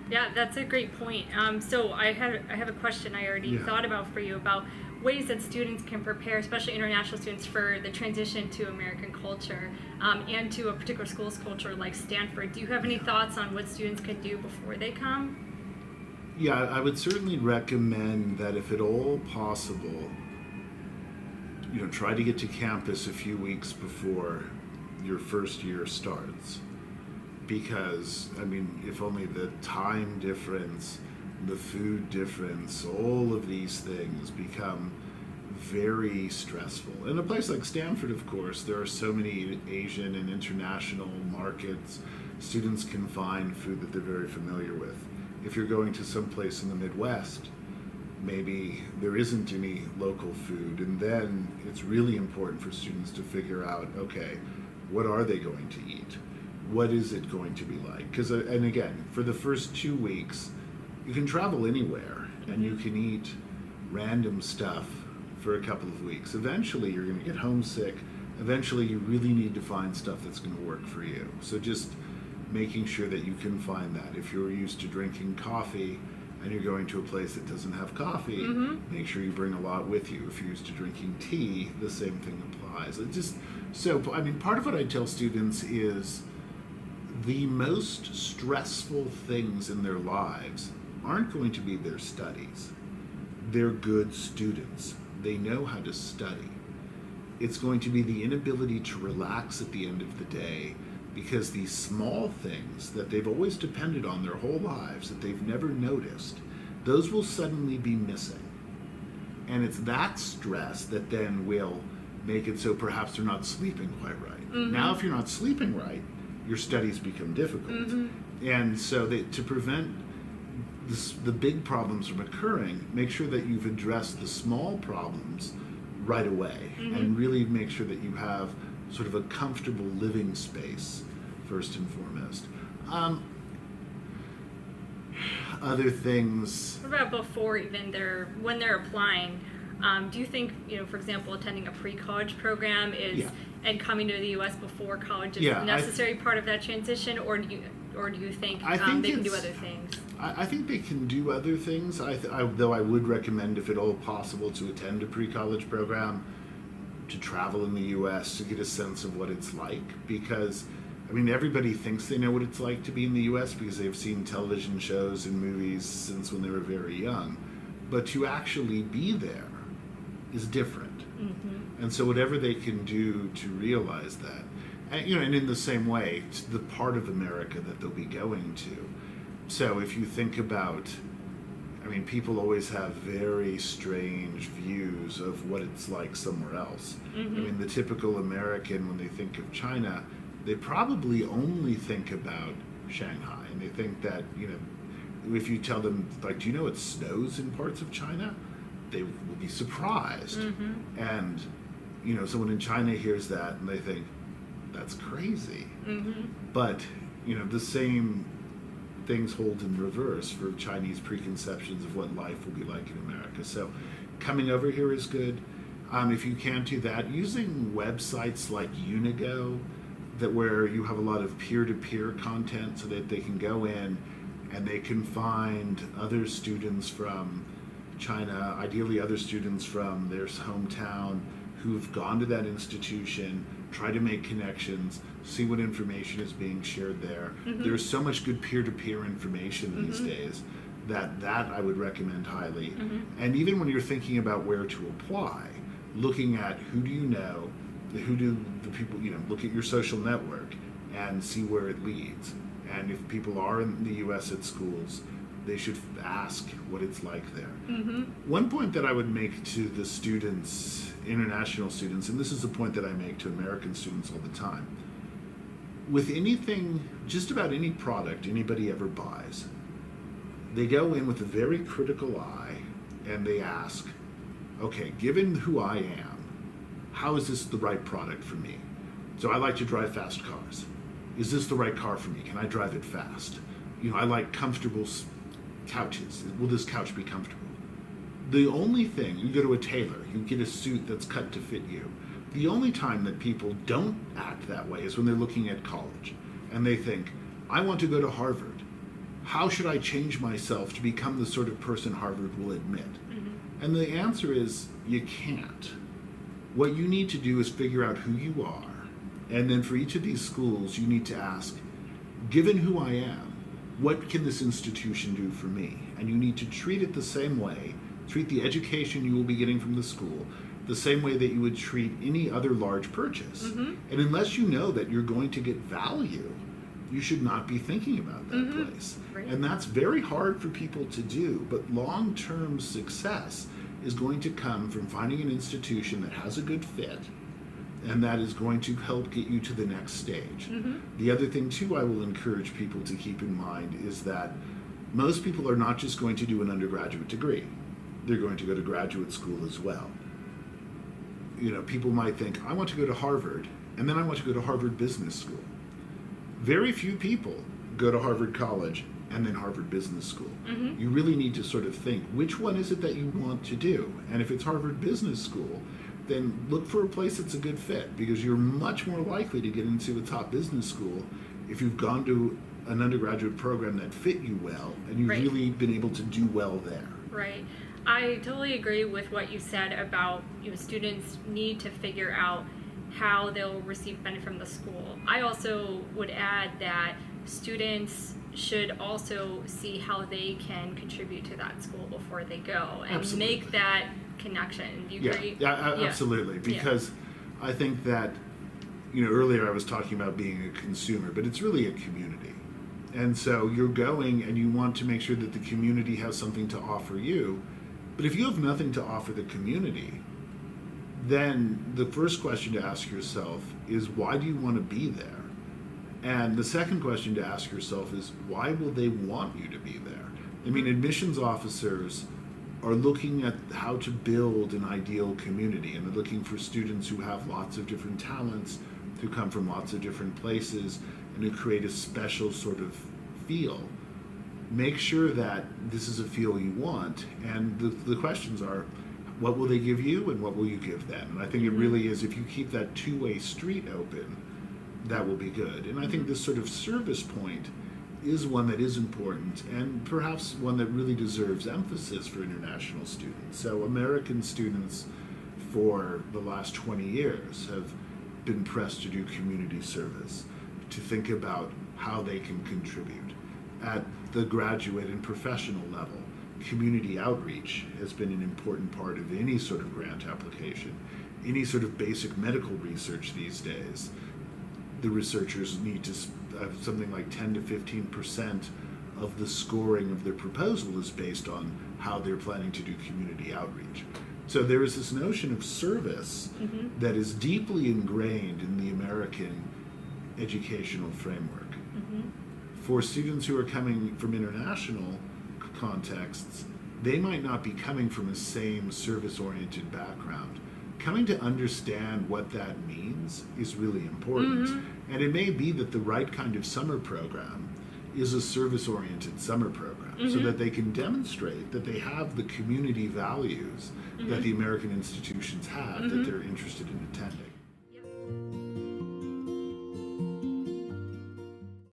Yeah, that's a great point. So I have a question I already thought about for you about ways that students can prepare, especially international students, for the transition to American culture and to a particular school's culture like Stanford. Do you have any thoughts on what students can do before they come? Yeah, I would certainly recommend that if at all possible, try to get to campus a few weeks before your first year starts. Because, if only the time difference, the food difference, all of these things become very stressful. In a place like Stanford, of course, there are so many Asian and international markets. Students can find food that they're very familiar with. If you're going to some place in the Midwest, maybe there isn't any local food, and then it's really important for students to figure out, okay, what are they going to eat? What is it going to be like? Because, and again, for the first 2 weeks, you can travel anywhere and you can eat random stuff for a couple of weeks. Eventually, you're going to get homesick. Eventually, you really need to find stuff that's going to work for you. So just making sure that you can find that. If you're used to drinking coffee and you're going to a place that doesn't have coffee, make sure you bring a lot with you. If you're used to drinking tea, the same thing applies. Part of what I tell students is the most stressful things in their lives aren't going to be their studies. They're good students. They know how to study. It's going to be the inability to relax at the end of the day because these small things that they've always depended on their whole lives that they've never noticed, those will suddenly be missing. And it's that stress that then will make it so perhaps they're not sleeping quite right. Now, if you're not sleeping right, your studies become difficult. And so to prevent the big problems from occurring, make sure that you've addressed the small problems right away and really make sure that you have sort of a comfortable living space first and foremost. Other things. What about before even when they're applying? Do you think, for example, attending a pre-college program and coming to the U.S. before college is a necessary part of that transition, or do you think they can do other things? I think they can do other things. Though I would recommend, if at all possible, to attend a pre-college program, to travel in the U.S. to get a sense of what it's like, because everybody thinks they know what it's like to be in the U.S. because they've seen television shows and movies since when they were very young, but to actually be there is different. And so whatever they can do to realize that, and in the same way, it's the part of America that they'll be going to. So if you think about, people always have very strange views of what it's like somewhere else. The typical American, when they think of China, they probably only think about Shanghai, and they think that, if you tell them, like, do you know it snows in parts of China? They will be surprised. And, someone in China hears that and they think, that's crazy. But, the same things hold in reverse for Chinese preconceptions of what life will be like in America. So coming over here is good. If you can't do that, using websites like Unigo, where you have a lot of peer-to-peer content so that they can go in and they can find other students from China, ideally other students from their hometown who've gone to that institution, try to make connections, see what information is being shared there. There's so much good peer-to-peer information these days that I would recommend highly. And even when you're thinking about where to apply, looking at who do you know, who do the people, look at your social network and see where it leads. And if people are in the U.S. at schools, they should ask what it's like there. One point that I would make to the students, international students, and this is a point that I make to American students all the time, with anything, just about any product anybody ever buys, they go in with a very critical eye and they ask, okay, given who I am, how is this the right product for me? So I like to drive fast cars. Is this the right car for me? Can I drive it fast? I like comfortable couches. Will this couch be comfortable? The only thing, you go to a tailor, you get a suit that's cut to fit you. The only time that people don't act that way is when they're looking at college and they think, I want to go to Harvard. how should I change myself to become the sort of person Harvard will admit? And the answer is, you can't. What you need to do is figure out who you are, and then for each of these schools, you need to ask, given who I am, what can this institution do for me? And you need to treat it the same way, treat the education you will be getting from the school the same way that you would treat any other large purchase. And unless you know that you're going to get value, you should not be thinking about that place. Right. And that's very hard for people to do, but long-term success is going to come from finding an institution that has a good fit and that is going to help get you to the next stage. The other thing too I will encourage people to keep in mind is that most people are not just going to do an undergraduate degree. They're going to go to graduate school as well. You know, people might think, I want to go to Harvard, and then I want to go to Harvard Business School. Very few people go to Harvard College and then Harvard Business School. You really need to sort of think, which one is it that you want to do? And if it's Harvard Business School, then look for a place that's a good fit, because you're much more likely to get into a top business school if you've gone to an undergraduate program that fit you well and you've really been able to do well there. Right. I totally agree with what you said about, you know, students need to figure out how they'll receive benefit from the school. I also would add that students should also see how they can contribute to that school before they go and make that connection. Do you agree? Yeah, absolutely. Because I think that, you know, earlier I was talking about being a consumer, but it's really a community. And so you're going and you want to make sure that the community has something to offer you. But if you have nothing to offer the community, then the first question to ask yourself is, why do you want to be there? And the second question to ask yourself is, why will they want you to be there? I mean, admissions officers are looking at how to build an ideal community, and they're looking for students who have lots of different talents, who come from lots of different places, and who create a special sort of feel. Make sure that this is a feel you want, and the questions are, what will they give you and what will you give them? And I think it really is, if you keep that two-way street open, that will be good. And I think this sort of service point is one that is important, and perhaps one that really deserves emphasis for international students. So American students for the last 20 years have been pressed to do community service, to think about how they can contribute. At the graduate and professional level, community outreach has been an important part of any sort of grant application. Any sort of basic medical research these days, the researchers need to have something like 10 to 15% of the scoring of their proposal is based on how they're planning to do community outreach. So there is this notion of service that is deeply ingrained in the American educational framework. For students who are coming from international contexts, they might not be coming from the same service-oriented background. Coming to understand what that means is really important. And it may be that the right kind of summer program is a service-oriented summer program, so that they can demonstrate that they have the community values that the American institutions have that they're interested in attending.